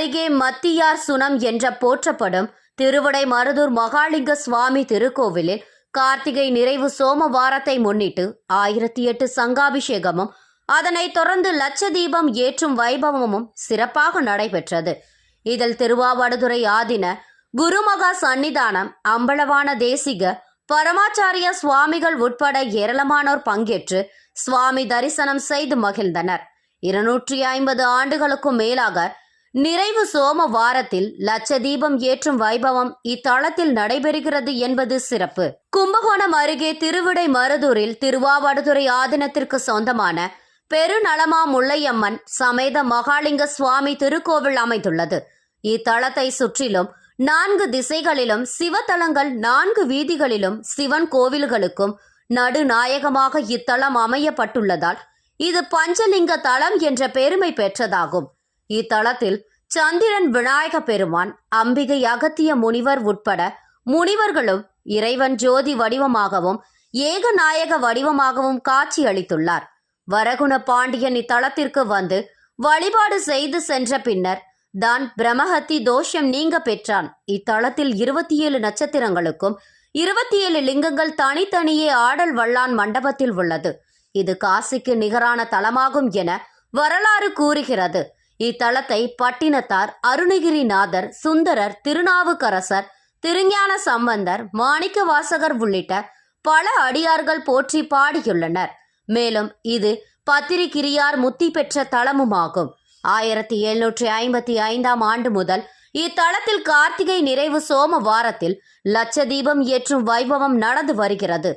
அருகே மத்தியார் சுனம் என்ற போற்றப்படும் திருவிடைமருதூர் மகாலிங்க சுவாமி திருக்கோவிலில் கார்த்திகை நிறைவு சோமவாரத்தை முன்னிட்டு 1008 சங்காபிஷேகமும் அதனைத் தொடர்ந்து லட்ச தீபம் ஏற்றும் வைபவமும் சிறப்பாக நடைபெற்றது. இதில் திருவாவடுதுறை ஆதீன குருமகா சன்னிதானம் அம்பலவான தேசிக பரமாச்சாரிய சுவாமிகள் உட்பட ஏராளமானோர் பங்கேற்று சுவாமி தரிசனம் செய்து மகிழ்ந்தனர். 250 ஆண்டுகளுக்கும் மேலாக நிறைவு சோமவாரத்தில் லட்ச தீபம் ஏற்றும் வைபவம் இத்தலத்தில் நடைபெறுகிறது என்பது சிறப்பு. கும்பகோணம் அருகே திருவிடைமருதூரில் திருவாவடுதுறை ஆதீனத்திற்கு சொந்தமான பெருநலமா முல்லையம்மன் சமேத மகாலிங்க சுவாமி திருக்கோவில் அமைந்துள்ளது. இத்தலத்தை சுற்றிலும் 4 திசைகளிலும் சிவத்தலங்கள், 4 வீதிகளிலும் சிவன் கோவில்களுக்கும் நடுநாயகமாக இத்தலம் அமையப்பட்டுள்ளதால் இது பஞ்சலிங்க தலம் என்ற பெருமை பெற்றதாகும். இத்தலத்தில் சந்திரன், விநாயக பெருமான், அம்பிகை, அகத்திய முனிவர் உட்பட முனிவர்களும் இறைவன் ஜோதி வடிவமாகவும் ஏகநாயக வடிவமாகவும் காட்சி அளித்துள்ளார். வரகுண பாண்டியன் இத்தலத்திற்கு வந்து வழிபாடு செய்து சென்ற பின்னர் தான் பிரம்மஹத்தி தோஷம் நீங்க பெற்றான். இத்தலத்தில் 27 நட்சத்திரங்களுக்கும் 27 லிங்கங்கள் தனித்தனியே ஆடல் வல்லான் மண்டபத்தில் உள்ளது. இது காசிக்கு நிகரான தலமாகும் என வரலாறு கூறுகிறது. இத்தலத்தை பட்டினத்தார், அருணகிரிநாதர், சுந்தரர், திருநாவுக்கரசர், திருஞான சம்பந்தர், மாணிக்க வாசகர் உள்ளிட்ட பல அடியார்கள் போற்றி பாடியுள்ளனர். மேலும் இது பத்திரிகிரியார் முத்தி பெற்ற தலமுமாகும். 1755ஆம் ஆண்டு முதல் இத்தலத்தில் கார்த்திகை நிறைவு சோமவாரத்தில் லட்ச தீபம் ஏற்றும் வைபவம் நடந்து வருகிறது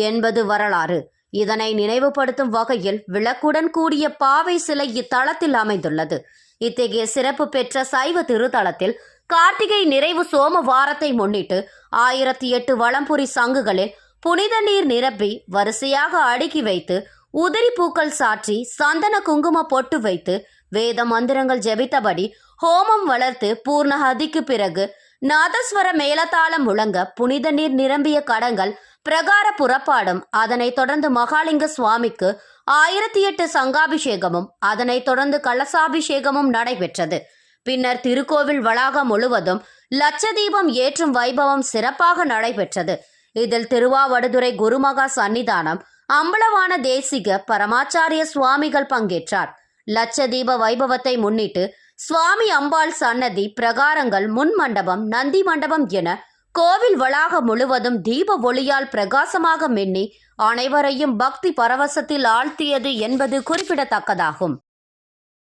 என்பது வரலாறு. இதனை நினைவுபடுத்தும் வகையில் விளக்குடன் கூடிய பாவை சிலை இத்தலத்தில் அமைந்துள்ளது. இத்தகைய சிறப்பு பெற்ற சைவ திருத்தலத்தில் கார்த்திகை நிறைவு சோமவாரத்தை முன்னிட்டு 1008 வலம்புரி சங்குகளில் புனித நீர் நிரப்பி வரிசையாக அடுக்கி வைத்து உதிரி பூக்கள் சாற்றி சந்தன குங்கும பொட்டு வைத்து வேத மந்திரங்கள் ஜெபித்தபடி ஹோமம் வளர்த்து பூர்ணஹதிக்கு பிறகு நாதஸ்வர மேலதாளம் முழங்க புனித நீர் நிரம்பிய கடங்கள் பிரகார புறப்பாடும், அதனைத் தொடர்ந்து மகாலிங்க சுவாமிக்கு 1008 சங்காபிஷேகமும் அதனைத் தொடர்ந்து கலசாபிஷேகமும் நடைபெற்றது. பின்னர் திருக்கோவில் வளாகம் முழுவதும் லட்ச தீபம் ஏற்றும் வைபவம் சிறப்பாக நடைபெற்றது. இதில் திருவாவடுதுறை குருமகா சன்னிதானம் அம்பலவான தேசிக பரமாச்சாரிய சுவாமிகள் பங்கேற்றார். லட்ச தீப வைபவத்தை முன்னிட்டு சுவாமி அம்பாள் சன்னதி, பிரகாரங்கள், முன் மண்டபம், நந்தி மண்டபம் என கோவில் வளாகம் முழுவதும் தீப ஒளியால் பிரகாசமாக மின்னி அனைவரையும் பக்தி பரவசத்தில் ஆழ்த்தியது என்பது குறிப்பிடத்தக்கதாகும்.